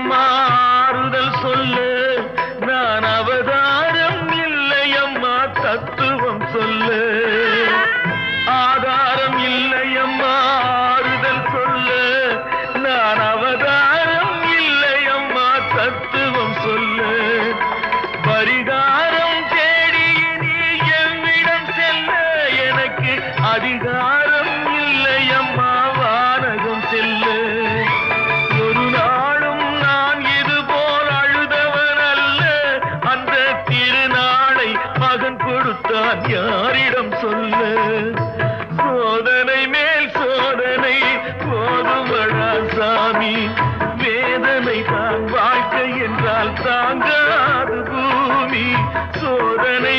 இல்லையம்மா ஆறுதல் சொல்லு நான் அவதாரம் இல்லையம்மா தத்துவம் சொல்லு ஆதாரம் இல்லையம்மா ஆறுதல் சொல்லு நான் அவதாரம் இல்லையம்மா தத்துவம் சொல்லு பரிகாரம் தேடி நீ எவ்விடம் செல்ல எனக்கு அதிகாரம் இல்லையம்மா வானகம் செல்லு ஒரு நாளும் நான் இது போல் அழுதவன் அல்ல அந்த திருநாளை மகன் கொடுத்தான் யாரிடம் சொல்லு சோதனை மேல் சோதனை போதுமடா சாமி வேதனை தான் வாழ்க்கை என்றால் தாங்காது பூமி சோதனை